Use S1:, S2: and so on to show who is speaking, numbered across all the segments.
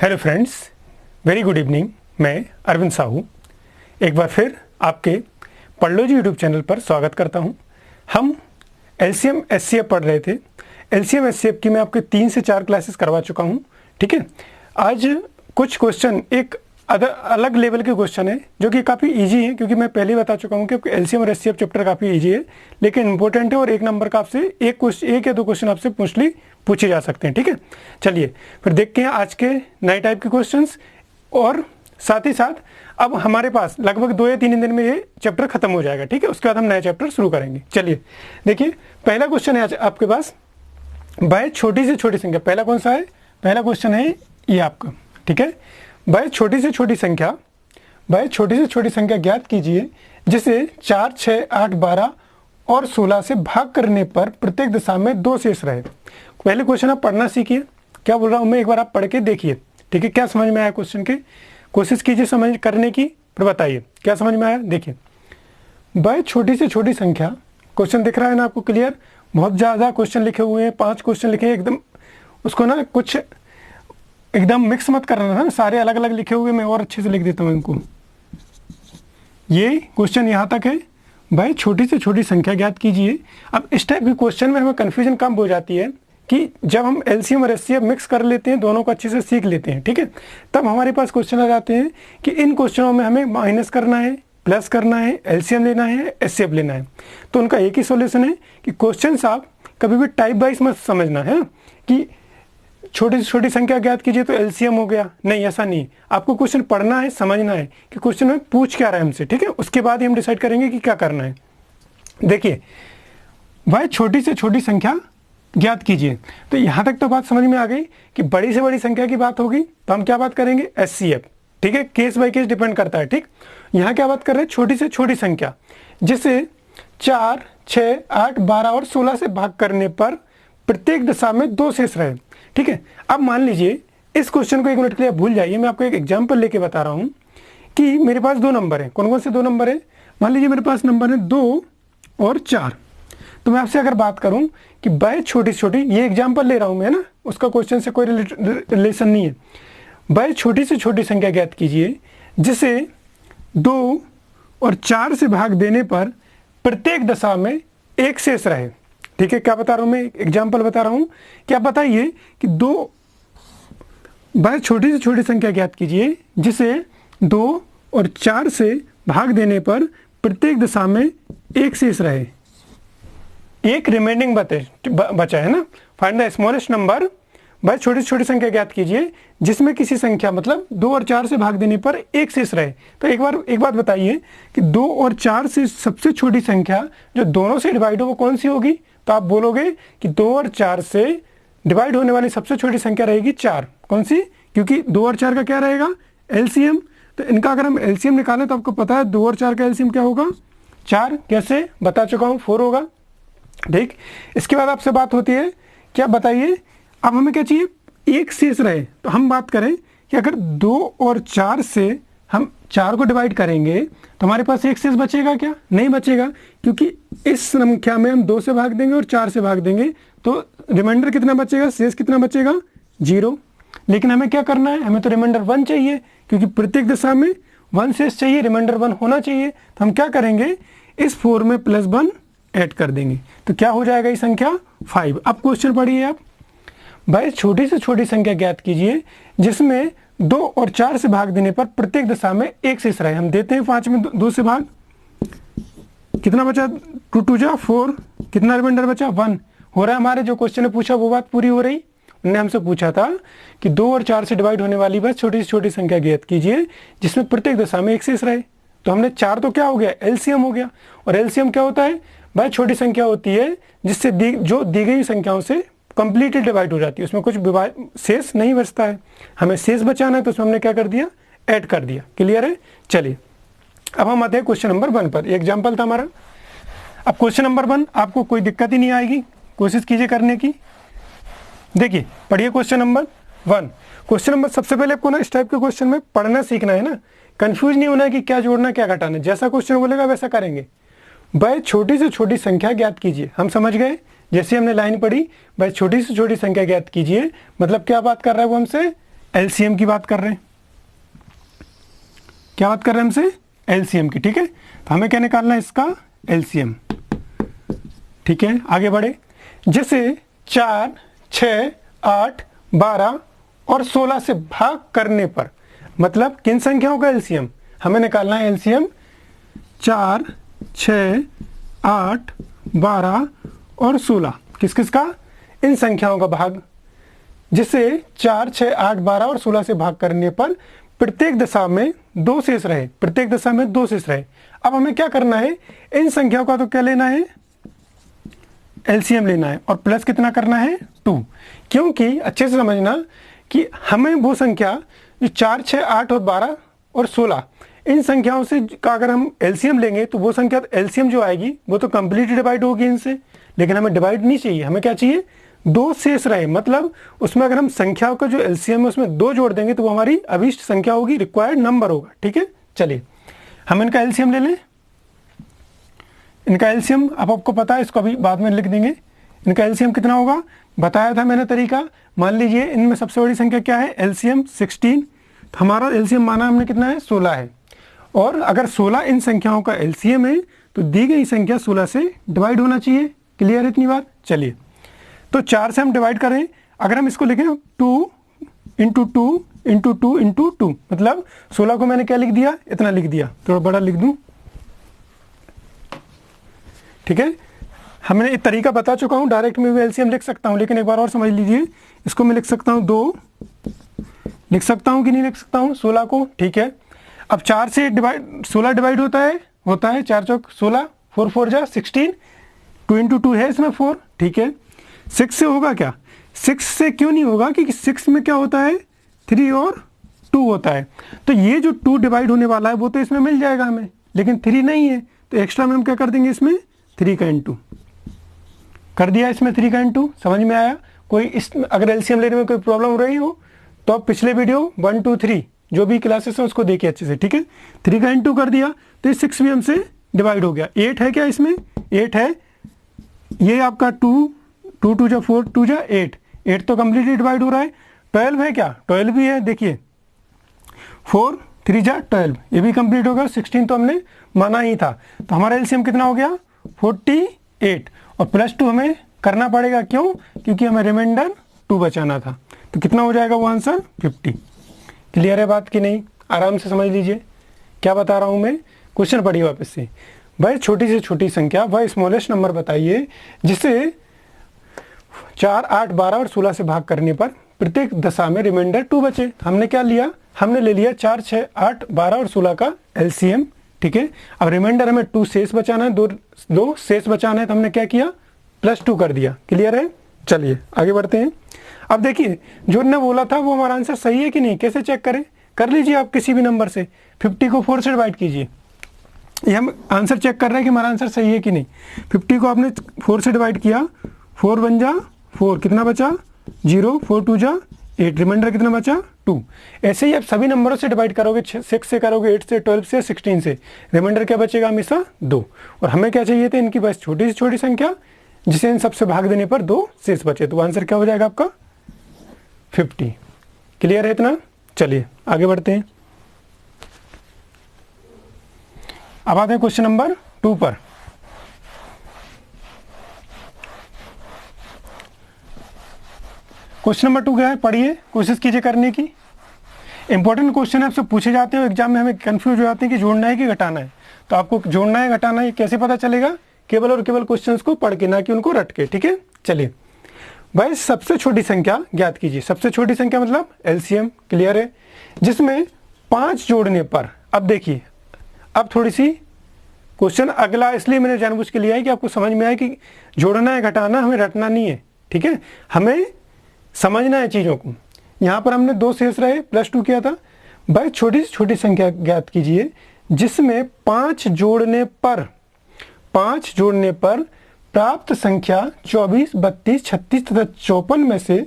S1: Hello friends, very good evening. मैं अरविंद साहू एक बार फिर आपके पढ़ लो जी यूट्यूब चैनल पर स्वागत करता हूं। हम एलसीएम एचसीएफ पढ़ रहे थे। एलसीएम एचसीएफ की मैं आपके 3 से 4 क्लासेस करवा चुका हूं। ठीक है, आज कुछ क्वेश्चन एक अलग लेवल के क्वेश्चन है जो कि काफ़ी इजी है, क्योंकि मैं पहले बता चुका हूं कि एलसीएम और एचसीएफ चैप्टर काफ़ी इजी है, लेकिन इंपॉर्टेंट है और 1 नंबर का आपसे एक या 2 क्वेश्चन आपसे पूछे जा सकते हैं। ठीक है, चलिए फिर देखते हैं आज के नए टाइप के क्वेश्चंस। और साथ ही साथ अब हमारे पास लगभग 2 या 3 दिन में ये चैप्टर खत्म हो जाएगा। ठीक है, उसके बाद हम नया चैप्टर शुरू करेंगे। चलिए देखिए, पहला क्वेश्चन है आज आपके पास, बाय छोटी से छोटी संख्या। पहला कौन सा है? पहला क्वेश्चन है ये आपका। ठीक है, बाय छोटी से छोटी संख्या ज्ञात कीजिए जिसे 4, 6, 8, 12 और 16 से भाग करने पर प्रत्येक दशा में 2 शेष रहे। पहले क्वेश्चन आप पढ़ना सीखिए, क्या बोल रहा हूँ मैं, एक बार आप पढ़ के देखिए। ठीक है, क्या समझ में आया क्वेश्चन के? कोशिश कीजिए समझ करने की, फिर बताइए क्या समझ में आया। देखिए, बाय छोटी से छोटी संख्या, क्वेश्चन दिख रहा है ना आपको क्लियर? बहुत ज़्यादा क्वेश्चन लिखे हुए हैं, 5 क्वेश्चन लिखे हैं एकदम। उसको ना कुछ एकदम मिक्स मत करना ना, सारे अलग अलग लिखे हुए, मैं और अच्छे से लिख देता हूँ इनको। ये क्वेश्चन यहाँ तक है, भाई छोटी से छोटी संख्या ज्ञात कीजिए। अब इस टाइप के क्वेश्चन में हमें कन्फ्यूजन कम हो जाती है कि जब हम एलसीएम और एचसीएफ मिक्स कर लेते हैं, दोनों को अच्छे से सीख लेते हैं। ठीक है, तब हमारे पास क्वेश्चन आ जाते हैं कि इन क्वेश्चनों में हमें माइनस करना है, प्लस करना है, एलसीएम लेना है, एचसीएफ लेना है। तो उनका एक ही सॉल्यूशन है कि क्वेश्चन आप कभी भी टाइप वाइज मत समझना है कि छोटी से छोटी संख्या ज्ञात कीजिए तो एलसीएम हो गया। नहीं, ऐसा नहीं। आपको क्वेश्चन पढ़ना है, समझना है कि क्वेश्चन में पूछ क्या रहा है हमसे। ठीक है, उसके बाद ही हम डिसाइड करेंगे कि क्या करना है। देखिए, भाई छोटी से छोटी संख्या ज्ञात कीजिए, तो यहाँ तक तो बात समझ में आ गई कि बड़ी से बड़ी संख्या की बात होगी तो हम क्या बात करेंगे? एचसीएफ। ठीक है, केस बाय केस डिपेंड करता है। ठीक, यहाँ क्या बात कर रहे हैं? छोटी से छोटी संख्या जिसे 4, 6, 8, 12 और 16 से भाग करने पर प्रत्येक दशा में 2 शेष रहे। ठीक है, अब मान लीजिए इस क्वेश्चन को 1 मिनट के लिए भूल जाइए, मैं आपको एक एग्जांपल लेके बता रहा हूँ कि मेरे पास 2 नंबर है। कौन कौन से 2 नंबर है? मान लीजिए मेरे पास नंबर है 2 और 4। तो मैं आपसे अगर बात करूं कि बाय छोटी से छोटी, ये एग्जांपल ले रहा हूं मैं ना, उसका क्वेश्चन से कोई रिलेशन नहीं है। बाय छोटी से छोटी संख्या ज्ञात कीजिए जिसे 2 और 4 से भाग देने पर प्रत्येक दशा में 1 शेष रहे। ठीक है, क्या बता रहा हूं मैं? एग्जाम्पल बता रहा हूं कि आप बताइए कि बाय छोटी से छोटी संख्या ज्ञात कीजिए जिसे 2 और 4 से भाग देने पर प्रत्येक दशा में 1 शेष रहे, एक रिमेनिंग बचा है ना। Find the smallest number. By छोटी से छोटी संख्या ज्ञात कीजिए जिसमें किसी संख्या मतलब 2 और 4 से भाग देने पर 1 शेष रहे। तो एक बात बताइए कि 2 और 4 से सबसे छोटी संख्या जो दोनों से डिवाइड हो वो कौन सी होगी? तो आप बोलोगे कि 2 और 4 से डिवाइड होने वाली सबसे छोटी संख्या रहेगी 4। कौन सी? क्योंकि 2 और 4 का क्या रहेगा? एलसीएम। तो इनका अगर हम एलसीएम निकालें तो आपको पता है 2 और 4 का एलसीएम क्या होगा? 4। कैसे? बता चुका हूँ, 4 होगा। ठीक, इसके बाद आपसे बात होती है, क्या बताइए अब हमें क्या चाहिए? 1 शेष रहे। तो हम बात करें कि अगर 2 और 4 से हम 4 को डिवाइड करेंगे तो हमारे पास 1 शेष बचेगा क्या? नहीं बचेगा, क्योंकि इस संख्या में हम 2 से भाग देंगे और 4 से भाग देंगे तो रिमाइंडर कितना बचेगा? शेष कितना बचेगा? 0। लेकिन हमें क्या करना है? हमें तो रिमाइंडर 1 चाहिए, क्योंकि प्रत्येक दशा में 1 शेष चाहिए, रिमाइंडर 1 होना चाहिए। तो हम क्या करेंगे? इस 4 में +1 ऐड कर देंगे, तो क्या हो जाएगा ये संख्या? 5। अब क्वेश्चन पढ़िए आप। भाई छोटी से छोटी संख्या ज्ञात कीजिए जिसमें 2 और 4 से भाग देने पर प्रत्येक दशा में 1 शेष रहे। हम देते हैं 5 में 2 से भाग, कितना बचा? 2 2 जा 4, कितना रिमाइंडर बचा? 1 हो रहा है। हमारे जो क्वेश्चन ने पूछा वो बात पूरी हो रही। उन्होंने हमसे पूछा था कि 2 और 4 से डिवाइड होने वाली बस छोटी से छोटी संख्या ज्ञात कीजिए जिसमें प्रत्येक दशा में 1 शेष रहे। तो हमने 4 तो क्या हो गया? एलसीएम हो गया। और एलसीएम क्या होता है? भाई छोटी संख्या होती है जिससे जो दी गई संख्याओं से कंप्लीटली डिवाइड हो जाती है, उसमें कुछ शेष नहीं बचता है। हमें शेष बचाना है तो उसमें हमने क्या कर दिया? ऐड कर दिया। क्लियर है? चलिए अब हम आते हैं क्वेश्चन नंबर 1 पर। एग्जाम्पल था हमारा। अब क्वेश्चन नंबर 1 आपको कोई दिक्कत ही नहीं आएगी, कोशिश कीजिए करने की। देखिए पढ़िए क्वेश्चन नंबर 1। क्वेश्चन नंबर, सबसे पहले आपको ना इस टाइप के क्वेश्चन में पढ़ना सीखना है ना, कंफ्यूज नहीं होना है कि क्या जोड़ना क्या घटाना। जैसा क्वेश्चन बोलेगा वैसा करेंगे। भाई छोटी से छोटी संख्या ज्ञात कीजिए, हम समझ गए। जैसे हमने लाइन पढ़ी, भाई छोटी से छोटी संख्या ज्ञात कीजिए, मतलब क्या बात कर रहा है वो हमसे एलसीएम की बात कर रहे हैं। क्या बात कर रहे हैं हमसे? एलसीएम की। ठीक है, तो हमें क्या निकालना है? इसका एलसीएम। ठीक है, आगे बढ़े। जैसे 4, 6, 8, 12 और 16 से भाग करने पर, मतलब किन संख्याओं का एलसीएम हमें निकालना है? एलसीएम 4, 6, 8, 12 और 16, किस किस का? इन संख्याओं का भाग। जिससे 4, 6, 8, 12 और 16 से भाग करने पर प्रत्येक दशा में 2 शेष रहे, प्रत्येक दशा में 2 शेष रहे। अब हमें क्या करना है? इन संख्याओं का तो क्या लेना है? एलसीएम लेना है, और प्लस कितना करना है? 2। क्योंकि अच्छे से समझना कि हमें वो संख्या जो 4, 6, 8 और 12 और 16 इन संख्याओं से का अगर हम एलसीएम लेंगे तो वो संख्या एलसीएम जो आएगी वो तो कंप्लीटली डिवाइड होगी इनसे, लेकिन हमें डिवाइड नहीं चाहिए। हमें क्या चाहिए? 2 शेष रहे, मतलब उसमें अगर हम संख्याओं का जो एलसीएम है उसमें 2 जोड़ देंगे तो वो हमारी अभीष्ट संख्या होगी, रिक्वायर्ड नंबर होगा। ठीक है, चलिए हम इनका एलसीएम ले लें। इनका एलसीएम अब आपको पता है, इसको अभी बाद में लिख देंगे। इनका एलसीएम कितना होगा? बताया था मैंने तरीका। मान लीजिए इनमें सबसे बड़ी संख्या क्या है? एलसीएम 16। तो हमारा एलसीएम माना हमने कितना है? 16 है। और अगर 16 इन संख्याओं का एलसीएम है तो दी गई संख्या 16 से डिवाइड होना चाहिए। क्लियर है इतनी बात? चलिए, तो 4 से हम डिवाइड करें। अगर हम इसको लिखें 2 इंटू 2 इंटू 2 इंटू 2, मतलब 16 को मैंने क्या लिख दिया? इतना लिख दिया। थोड़ा बड़ा लिख दूं। ठीक है, हमने एक तरीका बता चुका हूं, डायरेक्ट में भी एलसीएम लिख सकता हूं, लेकिन एक बार और समझ लीजिए। इसको मैं लिख सकता हूं 2, लिख सकता हूं कि नहीं लिख सकता हूं? 16 को। ठीक है, अब 4 से 16 डिवाइड होता है 4 चौक 16, 4 4 जा 16, 2 इंटू 2 है इसमें 4। ठीक है, 6 से होगा क्या? 6 से क्यों नहीं होगा? क्योंकि 6 में क्या होता है? 3 और 2 होता है। तो ये जो 2 डिवाइड होने वाला है वो तो इसमें मिल जाएगा हमें, लेकिन 3 नहीं है, तो एक्स्ट्रा में हम क्या कर देंगे? इसमें 3 का इंटू कर दिया। इसमें 3 का इंटू। समझ में आया? कोई इस अगर एलसीएम लेने में कोई प्रॉब्लम हो रही हो तो आप पिछले वीडियो 1, 2, 3 जो भी क्लासेस हैं उसको देखिए अच्छे से। ठीक है, 3 का इंटू कर दिया तो ये 6 भी हमसे डिवाइड हो गया। 8 है क्या इसमें? 8 है। ये आपका 2 2 जा 4, 2 जा 8, 8 तो कम्प्लीटली डिवाइड हो रहा है। 12 है क्या? 12 भी है। देखिए 4 3 जा 12, ये भी कंप्लीट होगा। 16 तो हमने माना ही था। तो हमारा एलसीएम कितना हो गया? 48, और प्लस 2 हमें करना पड़ेगा। क्यों? क्योंकि हमें रिमाइंडर 2 बचाना था। तो कितना हो जाएगा वो आंसर? 50। क्लियर है बात कि नहीं? आराम से समझ लीजिए क्या बता रहा हूं मैं। क्वेश्चन पढ़िए वापस से। भाई छोटी से छोटी संख्या वह स्मॉलेस्ट नंबर बताइए जिसे 4, 8, 12 और 16 से भाग करने पर प्रत्येक दशा में रिमाइंडर 2 बचे। हमने क्या लिया? हमने ले लिया 4, 6, 8, 12 और 16 का एलसीएम। ठीक है, अब रिमाइंडर हमें 2 शेष बचाना है, दो शेष बचाना है, तो हमने क्या किया? +2 कर दिया। क्लियर है? चलिए आगे बढ़ते हैं। अब देखिए जो ने बोला था वो हमारा आंसर सही है कि नहीं, कैसे चेक करें? कर लीजिए आप किसी भी नंबर से 50 को 4 से डिवाइड कीजिए। ये हम आंसर चेक कर रहे हैं कि हमारा आंसर सही है कि नहीं। 50 को आपने 4 से डिवाइड किया, 4 1 जा 4, कितना बचा? 0, 4 2 जा 8, रिमाइंडर कितना बचा? 2। ऐसे ही आप सभी नंबरों से डिवाइड करोगे, 6 से करोगे, 8 से, 12 से, 16 से, रिमाइंडर क्या बचेगा? हमेशा 2। और हमें क्या चाहिए थे? इनकी बस छोटी से छोटी संख्या जिसे इन सबसे भाग देने पर 2 शेष बचे। तो आंसर क्या हो जाएगा आपका? 50। क्लियर है इतना? चलिए आगे बढ़ते हैं। अब आते हैं क्वेश्चन नंबर 2 पर। क्वेश्चन नंबर 2 क्या है? पढ़िए, कोशिश कीजिए करने की। इंपॉर्टेंट क्वेश्चन आपसे पूछे जाते हैं एग्जाम में, हमें कंफ्यूज हो जाते हैं कि जोड़ना है कि घटाना है। तो आपको जोड़ना है घटाना है कैसे पता चलेगा? केवल और केवल क्वेश्चंस को पढ़ के, ना कि उनको रट के। ठीक है, चलिए भाई सबसे छोटी संख्या ज्ञात कीजिए। सबसे छोटी संख्या मतलब एलसीएम। क्लियर है? जिसमें 5 जोड़ने पर, अब देखिए अब थोड़ी सी क्वेश्चन अगला इसलिए मैंने जानबूझ के लिया है कि आपको समझ में आए कि जोड़ना है घटाना, हमें रटना नहीं है। ठीक है, हमें समझना है चीज़ों को। यहाँ पर हमने 2 शेष रहे, +2 किया था। भाई छोटी से छोटी संख्या ज्ञात कीजिए जिसमें 5 जोड़ने पर प्राप्त संख्या 24, 32, 36 तथा 54 में से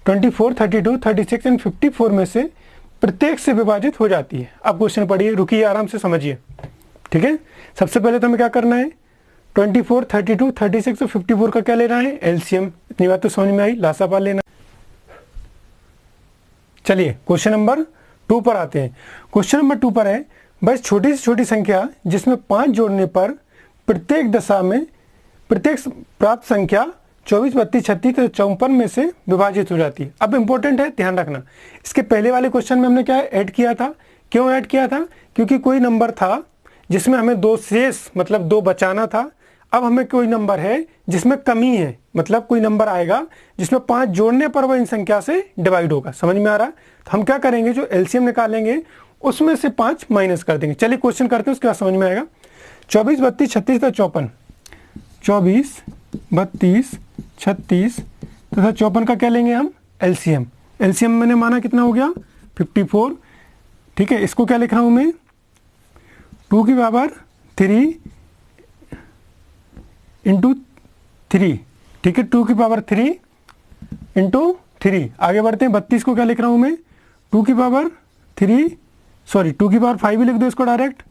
S1: 24, 32, 36 एंड 54 में से प्रत्येक से विभाजित हो जाती है। अब क्वेश्चन पढ़िए, रुकिए, आराम से समझिए। ठीक है, सबसे पहले तो हमें क्या करना है? 24, 32, 36 और 54 का क्या लेना है? एलसीएम। इतनी बात तो समझ में आई, लासापा लेना। चलिए क्वेश्चन नंबर 2 पर आते हैं। क्वेश्चन नंबर 2 पर है, बस छोटी से छोटी संख्या जिसमें 5 जोड़ने पर प्रत्येक दशा में प्रत्येक प्राप्त संख्या 24, 32, 36 और 54 में से विभाजित हो जाती है। अब इंपॉर्टेंट है, ध्यान रखना, इसके पहले वाले क्वेश्चन में हमने क्या ऐड किया था? क्यों ऐड किया था? क्योंकि कोई नंबर था जिसमें हमें 2 शेष मतलब 2 बचाना था। अब हमें कोई नंबर है जिसमें कमी है, मतलब कोई नंबर आएगा जिसमें 5 जोड़ने पर वह इन संख्या से डिवाइड होगा। समझ में आ रहा है? तो हम क्या करेंगे, जो एलसीएम निकालेंगे उसमें से 5 माइनस कर देंगे। चलिए क्वेश्चन करते हैं, उसके बाद समझ में आएगा। 24, 32, 36 तथा 54, 24, 32, 36 तथा 54 का क्या लेंगे हम? एलसीएम। एलसीएम मैंने माना कितना हो गया? 54। ठीक है, इसको क्या लिख रहा हूं मैं? 2 की पावर 3 इंटू 3। ठीक है, 2 की पावर 3 इंटू 3। आगे बढ़ते हैं, 32 को क्या लिख रहा हूं मैं? 2 की पावर 3, सॉरी 2 की पावर 5 ही लिख दो इसको डायरेक्ट,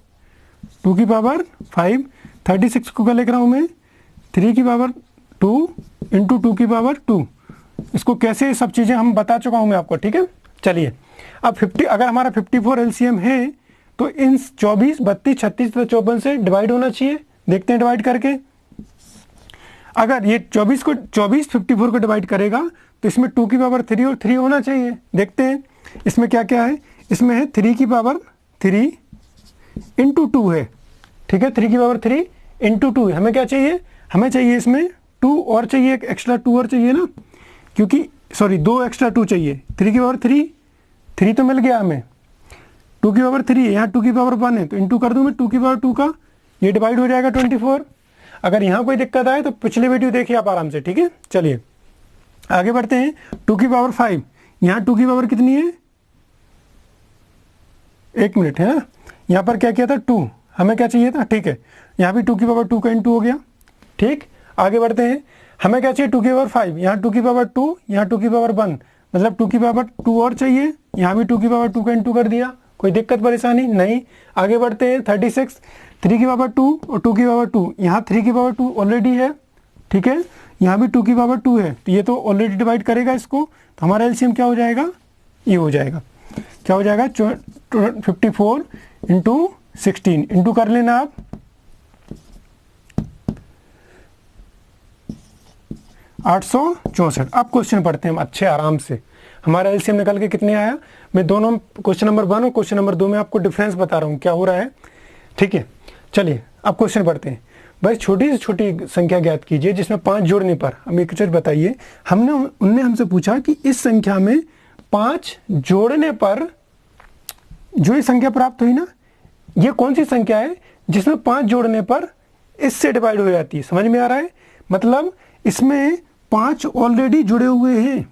S1: 2 की पावर 5। 36 को क्या लिख रहा हूं मैं? 3 की पावर 2 इंटू 2 की पावर 2। इसको कैसे सब चीज़ें हम बता चुका हूं मैं आपको। ठीक है, चलिए अब 50, अगर हमारा 54 एलसीएम है तो इन 24, 32, 36 तथा 54 से डिवाइड होना चाहिए। देखते हैं डिवाइड करके। अगर ये 24 54 को डिवाइड करेगा तो इसमें 2 की पावर 3 और 3 होना चाहिए। देखते हैं इसमें क्या क्या है। इसमें है 3 की पावर 3 इंटू 2 है। ठीक है, 3 की पावर 3 इंटू 2 हमें क्या चाहिए? हमें चाहिए इसमें 2 और चाहिए, एक एक्स्ट्रा 2 और चाहिए ना, क्योंकि सॉरी 2 एक्स्ट्रा 2 चाहिए। 3 की पावर 3 तो मिल गया हमें। 2 की पावर 3 है, यहाँ 2 की पावर 1 है तो इंटू कर दूँ मैं 2 की पावर 2 का, ये डिवाइड हो जाएगा 24। अगर यहाँ कोई दिक्कत आए तो पिछले वीडियो देखिए आप आराम से। ठीक है, चलिए आगे बढ़ते हैं। 2 की पावर 5, यहाँ 2 की पावर कितनी है? 1 मिनट है ना, यहाँ पर क्या किया था? 2, हमें क्या चाहिए था? ठीक है, यहाँ भी 2 की पावर 2 का इंटू हो गया। ठीक, आगे बढ़ते हैं। हमें क्या चाहिए? 2 की पावर 5, यहाँ 2 की पावर 2, यहाँ 2 की पावर 1, मतलब 2 की पावर 2 और चाहिए। यहाँ भी 2 की पावर 2 का इंटू कर दिया। कोई दिक्कत परेशानी नहीं। आगे बढ़ते हैं। 36, 3 की पावर 2 और 2 की पावर 2, यहाँ 3 की पावर 2 ऑलरेडी है। ठीक है, यहाँ भी 2 की पावर 2 है तो ये तो ऑलरेडी डिवाइड करेगा इसको, तो हमारा एलसीएम क्या हो जाएगा? ये हो जाएगा, क्या हो जाएगा? 54 इंटू 16 इंटू कर लेना आप, 864। अब क्वेश्चन पढ़ते हैं हम अच्छे आराम से। हमारा एलसीएम निकल के कितने आया? मैं दोनों क्वेश्चन नंबर 1 और क्वेश्चन नंबर 2 में आपको डिफरेंस बता रहा हूँ क्या हो रहा है। ठीक है, चलिए अब क्वेश्चन पढ़ते हैं। भाई छोटी से छोटी संख्या ज्ञात कीजिए जिसमें 5 जोड़ने पर, हम एक चीज बताइए, उनने हमसे पूछा कि इस संख्या में 5 जोड़ने पर जो ये संख्या प्राप्त हुई ना, ये कौन सी संख्या है जिसमें 5 जोड़ने पर इससे डिवाइड हो जाती है? समझ में आ रहा है? मतलब इसमें 5 ऑलरेडी जुड़े हुए हैं,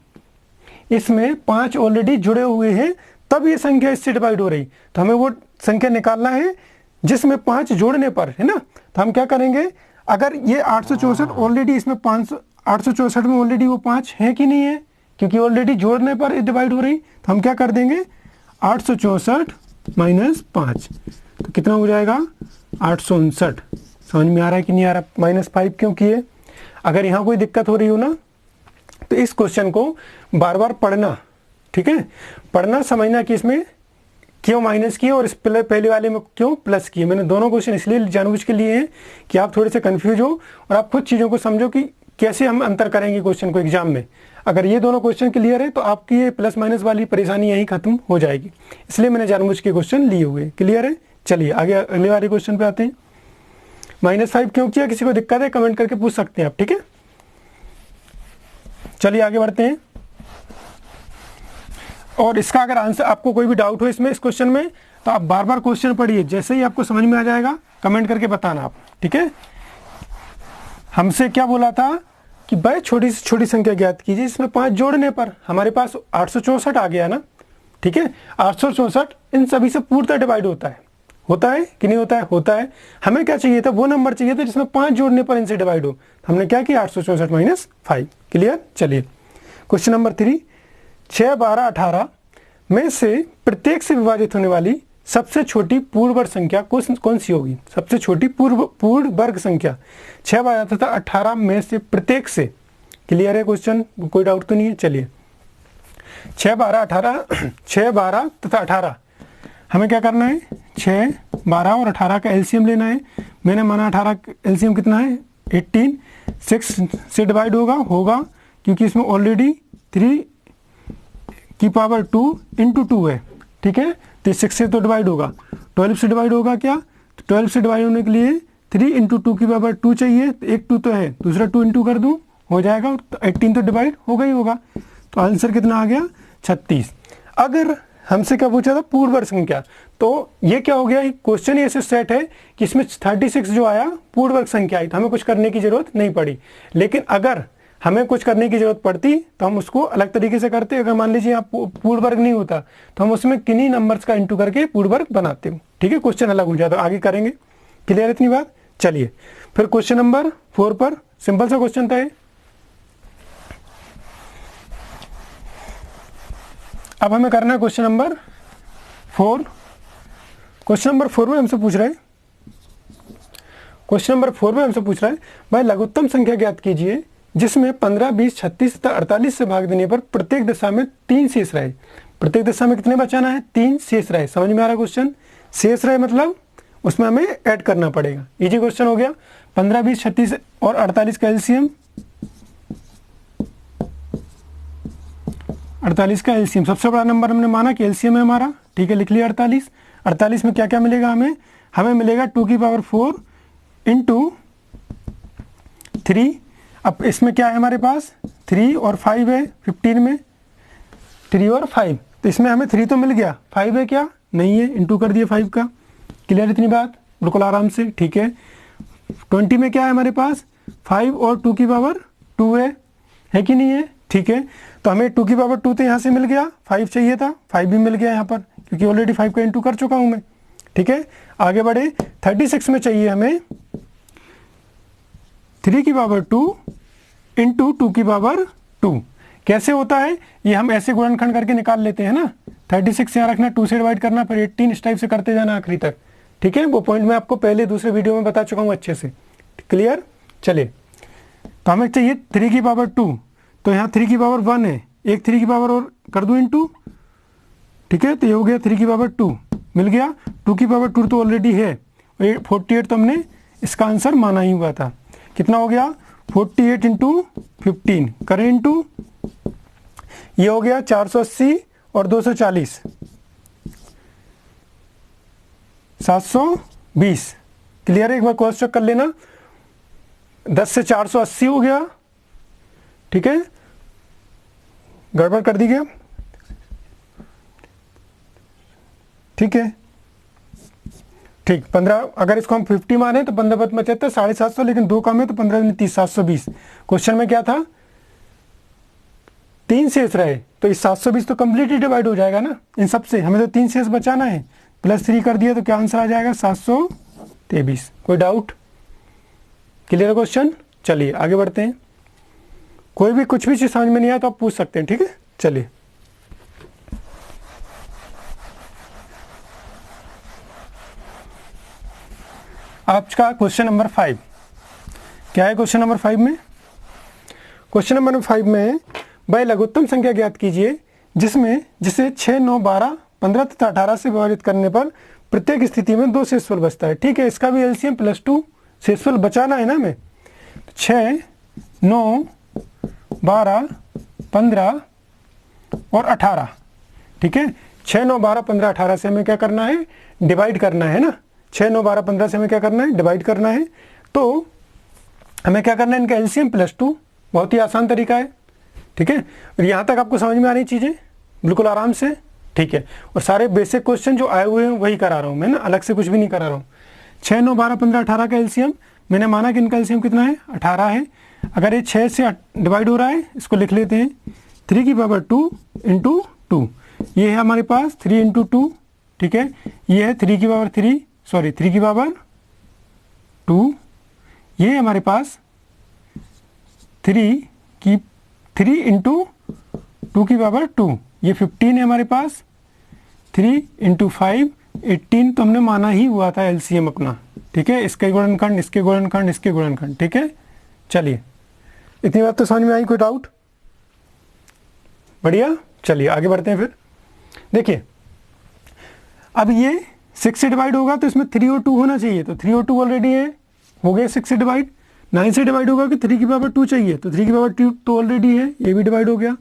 S1: इसमें 5 ऑलरेडी जुड़े हुए हैं, तब ये संख्या इससे डिवाइड हो रही। तो हमें वो संख्या निकालना है जिसमें 5 जोड़ने पर, है ना। तो हम क्या करेंगे, अगर ये 864 ऑलरेडी इसमें 864 में ऑलरेडी वो 5 है कि नहीं है, क्योंकि ऑलरेडी जोड़ने पर डिवाइड हो रही, तो हम क्या कर देंगे 864 माइनस 5, तो कितना हो जाएगा 859। समझ में आ रहा है कि नहीं आ रहा? -5 क्यों किए? अगर यहाँ कोई दिक्कत हो रही हो ना तो इस क्वेश्चन को बार बार पढ़ना। ठीक है, पढ़ना, समझना कि इसमें क्यों माइनस किए और इस पहले वाले में क्यों प्लस किए। मैंने दोनों क्वेश्चन इसलिए जानबूझ के लिए हैं कि आप थोड़े से कंफ्यूज हो और आप खुद चीज़ों को समझो कि कैसे हम अंतर करेंगे क्वेश्चन को एग्जाम में। अगर ये दोनों क्वेश्चन क्लियर है तो आपकी ये प्लस माइनस वाली परेशानी यहीं खत्म हो जाएगी, इसलिए मैंने जानबूझ के क्वेश्चन लिए हुए। क्लियर है? चलिए आगे अगले वाले क्वेश्चन पे आते हैं। -5 क्यों किया? किसी को दिक्कत है कमेंट करके पूछ सकते हैं आप। ठीक है, चलिए आगे बढ़ते हैं। और इसका अगर आंसर, आपको कोई भी डाउट हो इसमें इस क्वेश्चन में, तो आप बार बार क्वेश्चन पढ़िए, जैसे ही आपको समझ में आ जाएगा कमेंट करके बताना आप। ठीक है, हमसे क्या बोला था कि भाई छोटी से छोटी संख्या ज्ञात कीजिए इसमें 5 जोड़ने पर। हमारे पास 864 आ गया ना। ठीक है, 864 इन सभी से पूर्णतः डिवाइड होता है कि नहीं होता है? होता है। हमें क्या चाहिए था? वो नंबर चाहिए था जिसमें 5 जोड़ने पर इनसे डिवाइड हो। हमने क्या किया? 864 माइनस 5। क्लियर? चलिए क्वेश्चन नंबर 3, 6, 12, 18 में से प्रत्येक से विभाजित होने वाली सबसे छोटी पूर्ण वर्ग संख्या कौन सी होगी? सबसे छोटी पूर्ण वर्ग संख्या 6, 12 तथा 18 में से प्रत्येक से। क्लियर है क्वेश्चन? कोई डाउट तो नहीं है? चलिए 6 12 18 6 12 तथा 18 हमें क्या करना है, 6 12 और 18 का एलसीएम लेना है। मैंने माना 18 एलसीएम कितना है 18, 6 से डिवाइड होगा क्योंकि इसमें ऑलरेडी 3 की पावर 2 इंटू 2 है, ठीक है। तो 6 से तो डिवाइड होगा, 12 से डिवाइड होगा क्या, तो 12 से डिवाइड होने के लिए 3 इंटू 2 की पावर 2 चाहिए, तो एक 2 तो है, दूसरा 2 इंटू कर दूँ हो जाएगा, तो 18 तो डिवाइड होगा ही होगा। तो आंसर कितना आ गया 36। अगर हमसे क्या पूछा था पूर्ण वर्ग संख्या, तो ये क्या हो गया, क्वेश्चन ही ऐसे सेट है कि इसमें 36 जो आया पूर्ण वर्ग संख्या आई, तो हमें कुछ करने की जरूरत नहीं पड़ी। लेकिन अगर हमें कुछ करने की जरूरत पड़ती तो हम उसको अलग तरीके से करते। अगर मान लीजिए यहाँ पूर्ण वर्ग नहीं होता तो हम उसमें किन्हीं नंबर्स का इंटू करके पूर्ण वर्ग बनाते हो, ठीक है, क्वेश्चन अलग हो जाता, आगे करेंगे। क्लियर इतनी बात। चलिए फिर क्वेश्चन नंबर 4 पर, सिंपल सा क्वेश्चन था ये। अब हमें करना है क्वेश्चन नंबर 4। क्वेश्चन नंबर 4 में हमसे पूछ रहा है, क्वेश्चन नंबर 4 में हमसे पूछ रहा है भाई लघुत्तम संख्या ज्ञात कीजिए जिसमें 15, 20, 36 तथा 48 से भाग देने पर प्रत्येक दशा में 3 शेष रहे। प्रत्येक दशा में कितने बचाना है, 3 शेष रहे। समझ में आ रहा क्वेश्चन, शेष रहे मतलब उसमें हमें ऐड करना पड़ेगा। इजी क्वेश्चन हो गया। 15, 20, 36 और 48 का एलसीएम, 48 का एलसीएम सबसे बड़ा नंबर हमने माना कि एलसीएम है हमारा, ठीक है, लिख लिया 48। 48 में क्या क्या मिलेगा हमें मिलेगा 2 की पावर 4 इंटू 3। अब इसमें क्या है हमारे पास 3 और 5 है, 15 में 3 और 5, तो इसमें हमें 3 तो मिल गया, 5 है क्या, नहीं है, इंटू कर दिया 5 का। क्लियर इतनी बात, बिल्कुल आराम से, ठीक है। 20 में क्या है हमारे पास 5 और 2 की पावर 2 है कि नहीं है, ठीक है। तो हमें 2 की पावर 2 तो यहाँ से मिल गया, 5 चाहिए था, 5 भी मिल गया यहाँ पर क्योंकि ऑलरेडी 5 का इंटू कर चुका हूँ मैं, ठीक है। आगे बढ़े, 36 में चाहिए हमें 3 की पावर 2 इंटू 2 की पावर 2। कैसे होता है ये, हम ऐसे गुणनखंड करके निकाल लेते हैं ना। 36 यहाँ रखना, 2 से डिवाइड करना, फिर 18 इस टाइप से करते जाना आखिरी तक, ठीक है। वो पॉइंट मैं आपको पहले दूसरे वीडियो में बता चुका हूँ अच्छे से। क्लियर। चलिए, तो हमें चाहिए 3 की पावर 2, तो यहाँ 3 की पावर 1 है, एक 3 की पावर और कर दूँ इंटू, ठीक है। तो ये हो गया 3 की पावर 2 मिल गया, 2 की पावर 2 तो ऑलरेडी है, 48 तो हमने इसका आंसर माना ही हुआ था। कितना हो गया 48 इंटू 15 करें इंटू, ये हो गया 480 और 240 720। क्लियर है, एक बार क्रॉस चेक कर लेना। 10 से 480 हो गया, ठीक है, गड़बड़ कर दी गया, ठीक है, ठीक। 15 अगर इसको हम 50 माने तो 15 बच 75, 750, लेकिन 2 कम है तो 15 30 720। क्वेश्चन में क्या था 3 शेष रहे, तो इस 720 तो कंप्लीटली डिवाइड हो जाएगा ना इन सब से, हमें तो 3 शेष बचाना है, +3 कर दिया तो क्या आंसर आ जाएगा 723। कोई डाउट। Clear question. चलिए आगे बढ़ते हैं। कोई भी कुछ भी चीज समझ में नहीं आया तो आप पूछ सकते हैं, ठीक है। चलिए, आज का क्वेश्चन नंबर 5 क्या है। क्वेश्चन नंबर 5 में, क्वेश्चन नंबर 5 में भाई लघुत्तम संख्या ज्ञात कीजिए जिसे 6, 9, 12, 15 तथा 18 से विभाजित करने पर प्रत्येक स्थिति में 2 शेषफल बचता है, ठीक है। इसका भी एलसीएम +2 शेषफल बचाना है ना हमें। 6, 9, 12, 15 और 18, ठीक है। 6, 9, 12, 15, 18 से हमें क्या करना है, डिवाइड करना है ना। 6, 9, 12, 15 से हमें क्या करना है, डिवाइड करना है। तो हमें क्या करना है, इनका एलसीएम +2, बहुत ही आसान तरीका है, ठीक है। और यहाँ तक आपको समझ में आ रही चीज़ें बिल्कुल आराम से, ठीक है। और सारे बेसिक क्वेश्चन जो आए हुए हैं वही करा रहा हूँ मैं ना, अलग से कुछ भी नहीं करा रहा हूँ। 6, 9, 12, 15, 18 का एलसीएम मैंने माना कि इनका एलसीएम कितना है 18 है। अगर ये 6 से डिवाइड हो रहा है, इसको लिख लेते हैं 3 की पावर 2 इंटू 2, ये है हमारे पास 3 इंटू 2, ठीक है। ये है 3 की पावर 3 की पावर 2, ये है हमारे पास 3 इंटू 2 की पावर 2, ये 15 है हमारे पास। 3 इंटू 5 18 तो हमने माना ही हुआ था एलसीएम अपना, ठीक है। इसके गुणनखंड, इसके गुणनखंड, इसके गुणनखंड, ठीक है। चलिए, इतनी बात तो समझ में आई, कोई डाउट। बढ़िया। चलिए आगे बढ़ते हैं फिर। देखिए अब ये 6 से डिवाइड होगा तो इसमें 3 और 2 होना चाहिए, तो 3 और 2 ऑलरेडी है, हो गया 6 से डिवाइड। 9 से डिवाइड होगा कि 3 की पावर 2 चाहिए, तो 3 की पावर 2 तो ऑलरेडी है, ये भी डिवाइड हो गया।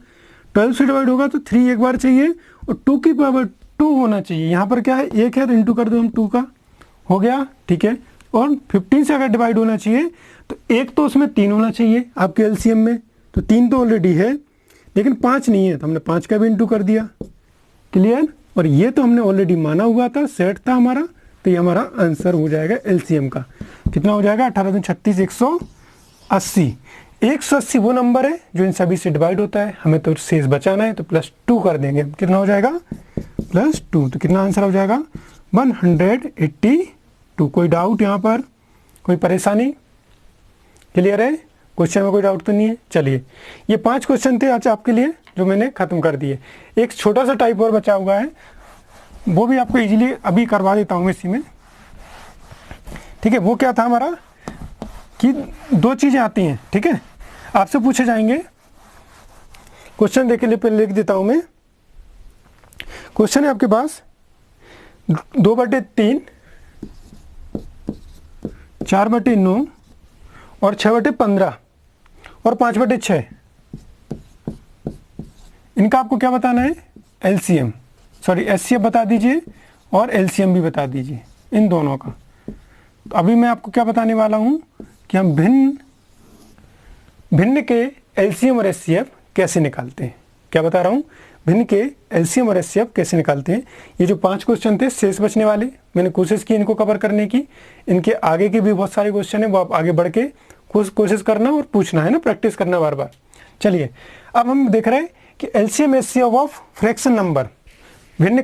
S1: 12 से डिवाइड होगा तो 3 एक बार चाहिए और 2 की पावर 2 होना चाहिए। यहाँ पर क्या है, 1 है तो इंटू कर दो हम 2 का, हो गया, ठीक है। और 15 से अगर डिवाइड होना चाहिए तो एक तो उसमें 3 होना चाहिए आपके एलसीएम में, तो 3 तो ऑलरेडी है लेकिन 5 नहीं है, तो हमने 5 का भी इंटू कर दिया। क्लियर। और ये तो हमने ऑलरेडी माना हुआ था, सेट था हमारा, तो ये हमारा आंसर हो जाएगा एलसीएम का। कितना हो जाएगा, 18 36 180। 180 वो नंबर है जो इन सभी से डिवाइड होता है, हमें तो शेष बचाना है, तो +2 कर देंगे। कितना हो जाएगा, +2, तो कितना आंसर हो जाएगा 182। कोई डाउट यहाँ पर, कोई परेशानी, क्लियर है, क्वेश्चन में कोई डाउट तो नहीं है। चलिए ये 5 क्वेश्चन थे आज आपके लिए जो मैंने खत्म कर दिए। एक छोटा सा टाइप और बचा हुआ है, वो भी आपको इजीली अभी करवा देता हूँ इसी में, ठीक है। वो क्या था हमारा कि 2 चीज़ें आती हैं, ठीक है, आपसे पूछे जाएंगे। क्वेश्चन देख के लिए लिख देता हूँ मैं। क्वेश्चन है आपके पास 2/3, 4/9 और 6/15 और 5/6। इनका आपको क्या बताना है, एलसीएम, सॉरी एचसीएफ बता दीजिए और एलसीएम भी बता दीजिए इन दोनों का। तो अभी मैं आपको क्या बताने वाला हूँ कि हम भिन्न के एलसीएम और एचसीएफ कैसे निकालते हैं। क्या बता रहा हूँ, भिन्न के एलसीएम और एचसीएफ कैसे निकालते हैं। ये जो 5 क्वेश्चन थे शेष बचने वाले, मैंने कोशिश की इनको कवर करने की। इनके आगे के भी बहुत सारे क्वेश्चन हैं, वो आप आगे बढ़ के कोशिश करना और पूछना है ना, प्रैक्टिस करना बार बार। चलिए अब हम देख रहे हैं कि LCM HCF of fraction number, भिन्न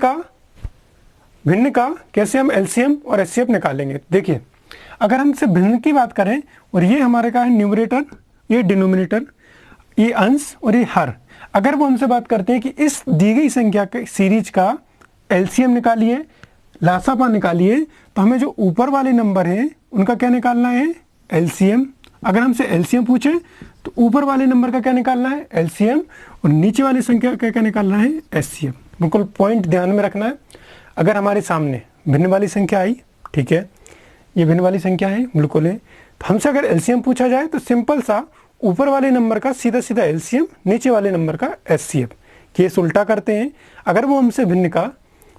S1: का कैसे हम एलसीएम और एचसीएफ निकालेंगे। देखिए अगर हम सिर्फ भिन्न की बात करें, और ये हमारे का है न्यूमरेटर, ये डिनोमिनेटर, ये अंश और ये हर। अगर वो हमसे बात करते हैं कि इस दी गई संख्या के सीरीज का एलसीएम निकालिए, लासापा निकालिए, तो हमें जो ऊपर वाले नंबर हैं उनका क्या निकालना है, एलसीएम। अगर हमसे एलसीएम पूछे तो ऊपर वाले नंबर का क्या निकालना है, एलसीएम, और नीचे वाली संख्या का क्या निकालना है, एचसीएफ। बिल्कुल पॉइंट ध्यान में रखना है। अगर हमारे सामने भिन्न वाली संख्या आई, ठीक है, ये भिन्न वाली संख्या है, बिल्कुल है, तो हमसे अगर एलसीएम पूछा जाए तो सिंपल सा ऊपर वाले नंबर का सीधा सीधा एलसीएम, नीचे वाले नंबर का एचसीएफ। केस उल्टा करते हैं। अगर वो हमसे भिन्न का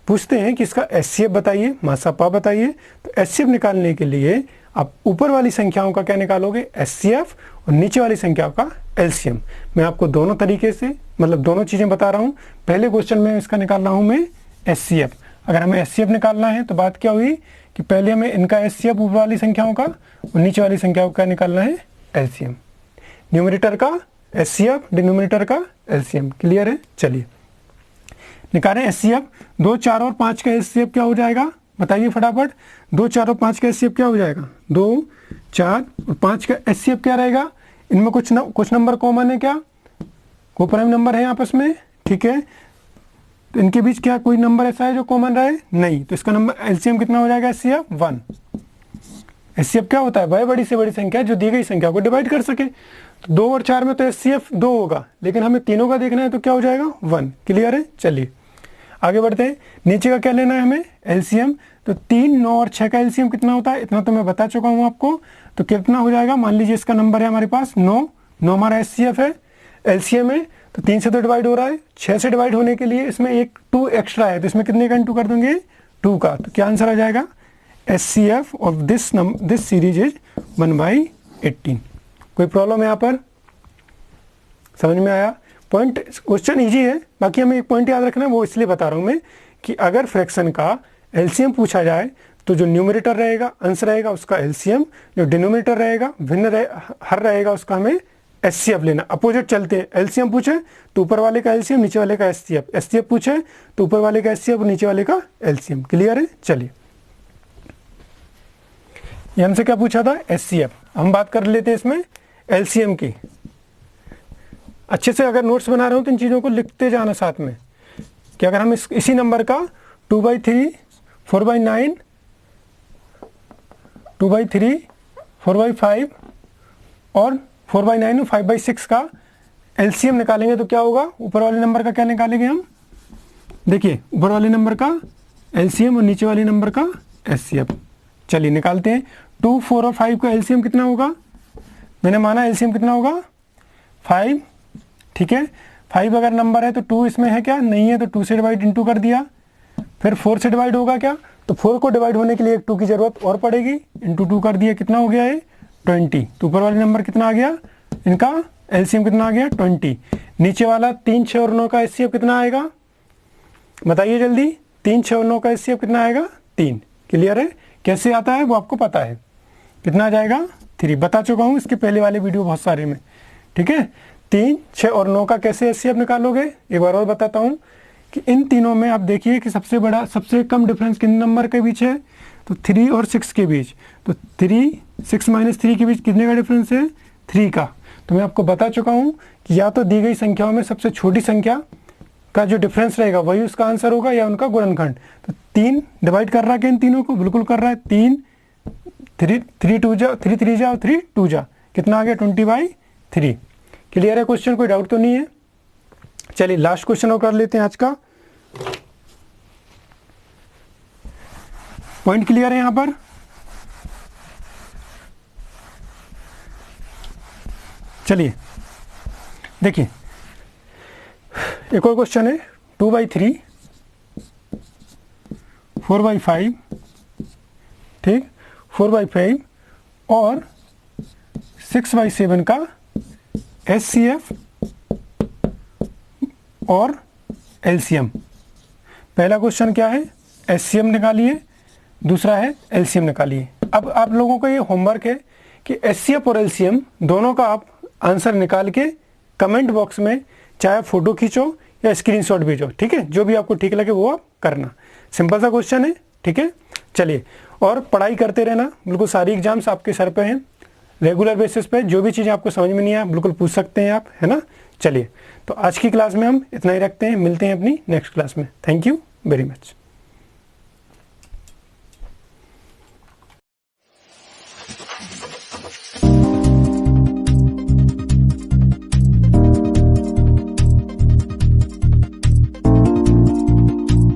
S1: पूछते हैं कि इसका एचसीएफ बताइए, मासापा बताइए, तो एचसीएफ निकालने के लिए आप ऊपर वाली संख्याओं का क्या निकालोगे, एचसीएफ, और नीचे वाली संख्याओं का एलसीएम। मैं आपको दोनों तरीके से, मतलब दोनों चीज़ें बता रहा हूँ। पहले क्वेश्चन में इसका निकाल रहा हूँ मैं एचसीएफ। अगर हमें एचसीएफ निकालना है तो बात क्या हुई कि पहले हमें इनका एचसीएफ ऊपर वाली संख्याओं का और नीचे वाली संख्याओं का निकालना है एलसीएम। न्यूमरेटर का एचसीएफ, डिनोमिनेटर का एलसीएम। क्लियर है। चलिए निकालें एचसीएफ। 2, 4 और 5 का एचसीएफ क्या हो जाएगा, बताइए फटाफट। 2, 4 और 5 का एचसीएफ क्या हो जाएगा, 2, 4 और 5 का एचसीएफ क्या रहेगा। इनमें कुछ नंबर कॉमन है, क्या कोप्राइम नंबर है आपस में, ठीक है। तो इनके बीच क्या कोई नंबर ऐसा है जो कॉमन रहे, नहीं, तो इसका नंबर एलसीएम कितना हो जाएगा, एचसीएफ 1। एचसीएफ क्या होता है, वह बड़ी से बड़ी संख्या जो दी गई संख्या को डिवाइड कर सके। तो 2 और 4 में तो एचसीएफ 2 होगा, लेकिन हमें तीनों का देखना है तो क्या हो जाएगा, 1। क्लियर है। चलिए आगे बढ़ते हैं। नीचे का क्या लेना है हमें, एलसीएम। तो 3, 9 और 6 का एलसीएम कितना होता है, इतना तो मैं बता चुका हूँ आपको। तो कितना हो जाएगा, मान लीजिए इसका नंबर है हमारे पास 9 हमारा एचसीएफ है, एलसीएम है, तो 3 से तो डिवाइड हो रहा है। 6 से डिवाइड होने के लिए इसमें एक 2 एक्स्ट्रा है, तो इसमें कितने का इंटू कर देंगे, 2 का। तो क्या आंसर आ जाएगा, HCF of this series is 1/18। कोई प्रॉब्लम है यहाँ पर, समझ में आया। पॉइंट, क्वेश्चन इजी है, बाकी हमें एक पॉइंट याद रखना है, वो इसलिए बता रहा हूँ मैं कि अगर फ्रैक्शन का एलसीएम पूछा जाए तो जो न्यूमरेटर रहेगा, अंश रहेगा, उसका एलसीएम, जो डिनोमिनेटर रहेगा, हर रहेगा, उसका हमें एचसीएफ लेना। अपोजिट चलते हैं। एलसीएम पूछे तो ऊपर वाले का एलसीएम, नीचे वाले का एचसीएफ। एचसीएफ पूछे तो ऊपर वाले का एचसीएफ और नीचे वाले का एलसीएम। क्लियर है। चलिए ये हमसे क्या पूछा था, एचसीएफ। हम बात कर लेते हैं इसमें एलसीएम की। अच्छे से अगर नोट्स बना रहे हो तो इन चीज़ों को लिखते जाना साथ में, कि अगर हम इसी नंबर का 2/3, 4/9, 2/3, 4/5 और 4/9 और 5/6 का एलसीएम निकालेंगे तो क्या होगा, ऊपर वाले नंबर का क्या निकालेंगे हम, देखिए ऊपर वाले नंबर का एलसीएम और नीचे वाले नंबर का एचसीएफ। चलिए निकालते हैं। 2, 4 और 5 का एलसीएम कितना होगा, मैंने माना एलसीएम कितना होगा 5, ठीक है। 5 अगर नंबर है तो 2 इसमें है क्या, नहीं है, तो 2 से डिवाइड इंटू कर दिया। फिर 4 से डिवाइड होगा क्या, तो 4 को डिवाइड होने के लिए एक 2 की जरूरत और पड़ेगी, इंटू 2 कर दिया, कितना हो गया है 20। तो ऊपर वाले नंबर कितना आ गया, इनका एलसीएम कितना आ गया 20। नीचे वाला 3, 6 और 9 का एचसीएफ कितना आएगा, बताइए जल्दी। 3, 6 और 9 का एचसीएफ कितना आएगा 3। क्लियर है, कैसे आता है वो आपको पता है, कितना आ जाएगा 3, बता चुका हूँ इसके पहले वाले वीडियो बहुत सारे में, ठीक है। 3, 6 और 9 का कैसे एचसीएफ निकालोगे, एक बार और बताता हूँ कि इन तीनों में आप देखिए कि सबसे कम डिफरेंस किन नंबर के बीच है, तो 3 और 6 के बीच। तो 3, 6 माइनस 3 के बीच कितने का डिफरेंस है 3 का। तो मैं आपको बता चुका हूँ कि या तो दी गई संख्याओं में सबसे छोटी संख्या का जो डिफरेंस रहेगा वही उसका आंसर होगा, या उनका गुणनखंड। तो 3 डिवाइड कर रहा है इन तीनों को, बिल्कुल कर रहा है। 3 3 2 जा, 3 3 जा, 3 2 जा, कितना आ गया 20/3। क्लियर है क्वेश्चन, कोई डाउट तो नहीं है। चलिए लास्ट क्वेश्चन और कर लेते हैं आज का। पॉइंट क्लियर है यहाँ पर, चलिए देखिए एक और क्वेश्चन है। 2/3, 4/5, ठीक, 4/5 और 6/7 का एचसीएफ और एलसीएम। पहला क्वेश्चन क्या है, एचसीएम निकालिए, दूसरा है एलसीएम निकालिए। अब आप लोगों का ये होमवर्क है कि एचसीएफ और एलसीएम दोनों का आप आंसर निकाल के कमेंट बॉक्स में चाहे फोटो खींचो या स्क्रीनशॉट भेजो, ठीक है, जो भी आपको ठीक लगे वो आप करना। सिंपल सा क्वेश्चन है, ठीक है। चलिए, और पढ़ाई करते रहना, बिल्कुल सारी एग्जाम्स आपके सर पे हैं, रेगुलर बेसिस पे जो भी चीज़ें आपको समझ में नहीं आए बिल्कुल पूछ सकते हैं आप, है ना। चलिए, तो आज की क्लास में हम इतना ही रखते हैं, मिलते हैं अपनी नेक्स्ट क्लास में। Thank you very much.